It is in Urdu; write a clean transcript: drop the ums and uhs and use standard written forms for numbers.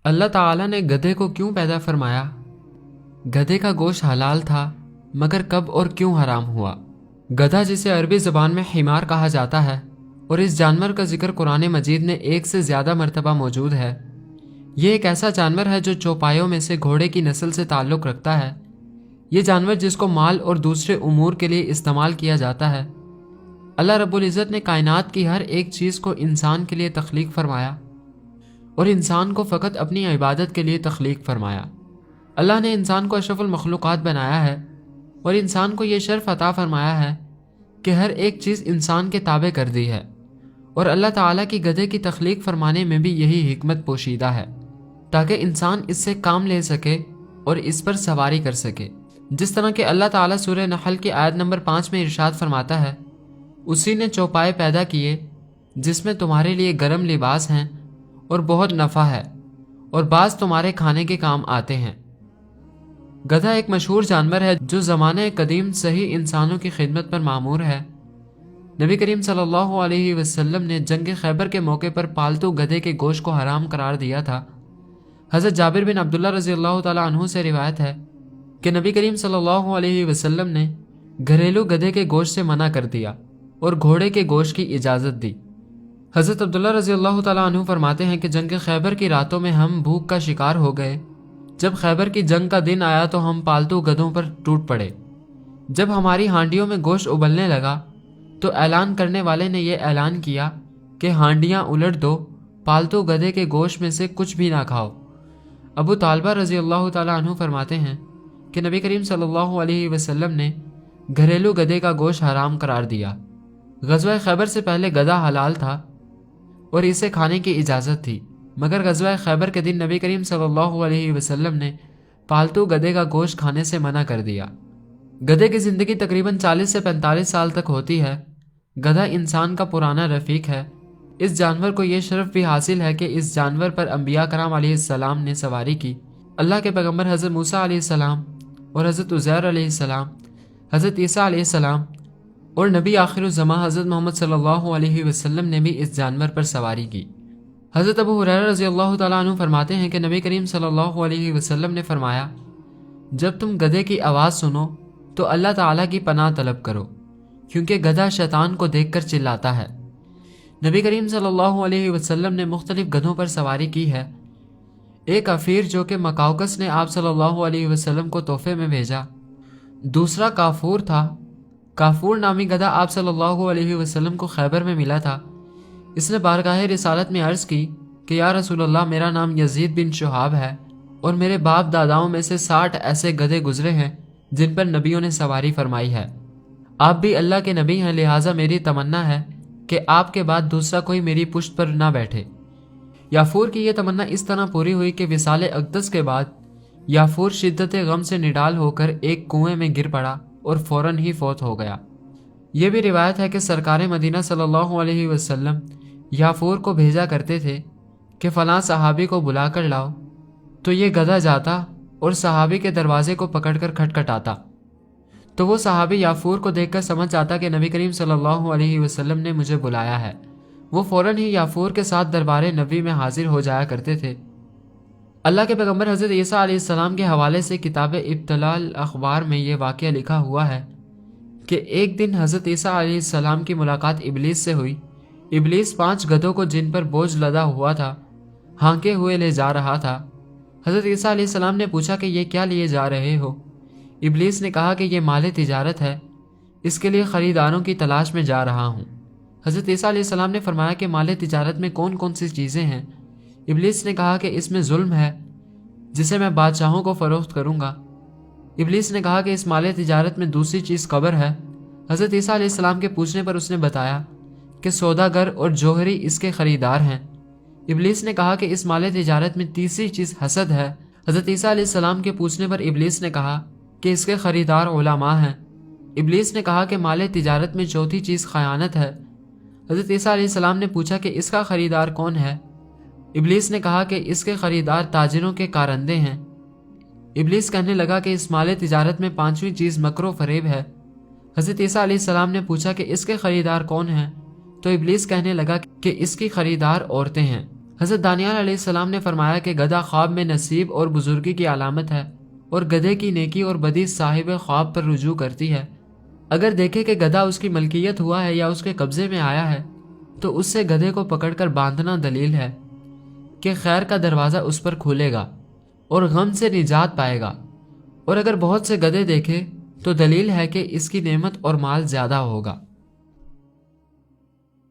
اللہ تعالیٰ نے گدھے کو کیوں پیدا فرمایا؟ گدھے کا گوشت حلال تھا مگر کب اور کیوں حرام ہوا؟ گدھا جسے عربی زبان میں حمار کہا جاتا ہے اور اس جانور کا ذکر قرآن مجید میں 1 سے زیادہ مرتبہ موجود ہے۔ یہ ایک ایسا جانور ہے جو چوپایوں میں سے گھوڑے کی نسل سے تعلق رکھتا ہے۔ یہ جانور جس کو مال اور دوسرے امور کے لیے استعمال کیا جاتا ہے۔ اللہ رب العزت نے کائنات کی ہر ایک چیز کو انسان کے لیے تخلیق فرمایا اور انسان کو فقط اپنی عبادت کے لیے تخلیق فرمایا۔ اللہ نے انسان کو اشرف المخلوقات بنایا ہے اور انسان کو یہ شرف عطا فرمایا ہے کہ ہر ایک چیز انسان کے تابع کر دی ہے، اور اللہ تعالیٰ کی گدھے کی تخلیق فرمانے میں بھی یہی حکمت پوشیدہ ہے تاکہ انسان اس سے کام لے سکے اور اس پر سواری کر سکے۔ جس طرح کہ اللہ تعالیٰ سورہ نحل کی آیت نمبر 5 میں ارشاد فرماتا ہے، اسی نے چوپائے پیدا کیے جس میں تمہارے لیے گرم لباس ہیں اور بہت نفع ہے، اور بعض تمہارے کھانے کے کام آتے ہیں۔ گدھا ایک مشہور جانور ہے جو زمانہ قدیم صحیح انسانوں کی خدمت پر مامور ہے۔ نبی کریم صلی اللہ علیہ وسلم نے جنگ خیبر کے موقع پر پالتو گدھے کے گوشت کو حرام قرار دیا تھا۔ حضرت جابر بن عبداللہ رضی اللہ تعالیٰ عنہ سے روایت ہے کہ نبی کریم صلی اللہ علیہ وسلم نے گھریلو گدھے کے گوشت سے منع کر دیا اور گھوڑے کے گوشت کی اجازت دی۔ حضرت عبداللہ رضی اللہ تعالیٰ عنہ فرماتے ہیں کہ جنگ خیبر کی راتوں میں ہم بھوک کا شکار ہو گئے۔ جب خیبر کی جنگ کا دن آیا تو ہم پالتو گدھوں پر ٹوٹ پڑے۔ جب ہماری ہانڈیوں میں گوشت ابلنے لگا تو اعلان کرنے والے نے یہ اعلان کیا کہ ہانڈیاں الٹ دو، پالتو گدھے کے گوشت میں سے کچھ بھی نہ کھاؤ۔ ابو طالبہ رضی اللہ تعالیٰ عنہ فرماتے ہیں کہ نبی کریم صلی اللہ علیہ وسلم نے گھریلو گدھے کا گوشت حرام قرار دیا۔ غزوہ خیبر سے پہلے گدھا حلال تھا اور اسے کھانے کی اجازت تھی، مگر غزوہ خیبر کے دن نبی کریم صلی اللہ علیہ وسلم نے پالتو گدھے کا گوشت کھانے سے منع کر دیا۔ گدھے کی زندگی تقریباً 40 سے 45 سال تک ہوتی ہے۔ گدھا انسان کا پرانا رفیق ہے۔ اس جانور کو یہ شرف بھی حاصل ہے کہ اس جانور پر انبیاء کرام علیہ السلام نے سواری کی۔ اللہ کے پیغمبر حضرت موسیٰ علیہ السلام اور حضرت عزیر علیہ السلام، حضرت عیسیٰ علیہ السلام اور نبی آخر الزماں حضرت محمد صلی اللہ علیہ وسلم نے بھی اس جانور پر سواری کی۔ حضرت ابو ہریرہ رضی اللہ تعالیٰ عنہ فرماتے ہیں کہ نبی کریم صلی اللہ علیہ وسلم نے فرمایا، جب تم گدھے کی آواز سنو تو اللہ تعالیٰ کی پناہ طلب کرو، کیونکہ گدھا شیطان کو دیکھ کر چلاتا ہے۔ نبی کریم صلی اللہ علیہ وسلم نے مختلف گدھوں پر سواری کی ہے۔ ایک عفیر جو کہ مکاوکس نے آپ صلی اللہ علیہ وسلم کو تحفے میں بھیجا، دوسرا کافور تھا۔ کافور نامی گدھا آپ صلی اللہ علیہ وسلم کو خیبر میں ملا تھا۔ اس نے بارگاہ رسالت میں عرض کی کہ یا رسول اللہ، میرا نام یزید بن شہاب ہے اور میرے باپ داداؤں میں سے 60 ایسے گدھے گزرے ہیں جن پر نبیوں نے سواری فرمائی ہے۔ آپ بھی اللہ کے نبی ہیں، لہٰذا میری تمنا ہے کہ آپ کے بعد دوسرا کوئی میری پشت پر نہ بیٹھے۔ یافور کی یہ تمنا اس طرح پوری ہوئی کہ وصال اقدس کے بعد یافور شدت غم سے نڈال ہو کر ایک کنویں میں گر پڑا اور فوراً ہی فوت ہو گیا۔ یہ بھی روایت ہے کہ سرکار مدینہ صلی اللہ علیہ وسلم یافور کو بھیجا کرتے تھے کہ فلاں صحابی کو بلا کر لاؤ، تو یہ گدھا جاتا اور صحابی کے دروازے کو پکڑ کر کھٹکھٹاتا، تو وہ صحابی یافور کو دیکھ کر سمجھ جاتا کہ نبی کریم صلی اللہ علیہ وسلم نے مجھے بلایا ہے۔ وہ فوراً ہی یافور کے ساتھ دربار نبی میں حاضر ہو جایا کرتے تھے۔ اللہ کے پیغمبر حضرت عیسیٰ علیہ السلام کے حوالے سے کتاب ابتلاء الاخبار میں یہ واقعہ لکھا ہوا ہے کہ ایک دن حضرت عیسیٰ علیہ السلام کی ملاقات ابلیس سے ہوئی۔ ابلیس 5 گدھوں کو جن پر بوجھ لدا ہوا تھا ہانکے ہوئے لے جا رہا تھا۔ حضرت عیسیٰ علیہ السلام نے پوچھا کہ یہ کیا لیے جا رہے ہو؟ ابلیس نے کہا کہ یہ مال تجارت ہے، اس کے لیے خریداروں کی تلاش میں جا رہا ہوں۔ حضرت عیسیٰ علیہ السلام نے فرمایا کہ مال تجارت میں کون کون سی چیزیں ہیں؟ ابلیس نے کہا کہ اس میں ظلم ہے جسے میں بادشاہوں کو فروخت کروں گا۔ ابلیس نے کہا کہ اس مال تجارت میں دوسری چیز قبر ہے۔ حضرت عیسیٰ علیہ السلام کے پوچھنے پر اس نے بتایا کہ سوداگر اور جوہری اس کے خریدار ہیں۔ ابلیس نے کہا کہ اس مال تجارت میں تیسری چیز حسد ہے۔ حضرت عیسیٰ علیہ السلام کے پوچھنے پر ابلیس نے کہا کہ اس کے خریدار علماء ہیں۔ ابلیس نے کہا کہ مال تجارت میں چوتھی چیز خیانت ہے۔ حضرت عیسیٰ علیہ السلام نے پوچھا کہ اس کا خریدار کون ہے؟ ابلیس نے کہا کہ اس کے خریدار تاجروں کے کارندے ہیں۔ ابلیس کہنے لگا کہ اس مال تجارت میں 5ویں چیز مکر و فریب ہے۔ حضرت عیسیٰ علیہ السلام نے پوچھا کہ اس کے خریدار کون ہیں؟ تو ابلیس کہنے لگا کہ اس کی خریدار عورتیں ہیں۔ حضرت دانیال علیہ السلام نے فرمایا کہ گدھا خواب میں نصیب اور بزرگی کی علامت ہے اور گدھے کی نیکی اور بدی صاحب خواب پر رجوع کرتی ہے۔ اگر دیکھے کہ گدھا اس کی ملکیت ہوا ہے یا اس کے قبضے میں آیا ہے تو اس سے گدھے کو پکڑ کر باندھنا دلیل ہے کہ خیر کا دروازہ اس پر کھولے گا اور غم سے نجات پائے گا، اور اگر بہت سے گدھے دیکھے تو دلیل ہے کہ اس کی نعمت اور مال زیادہ ہوگا۔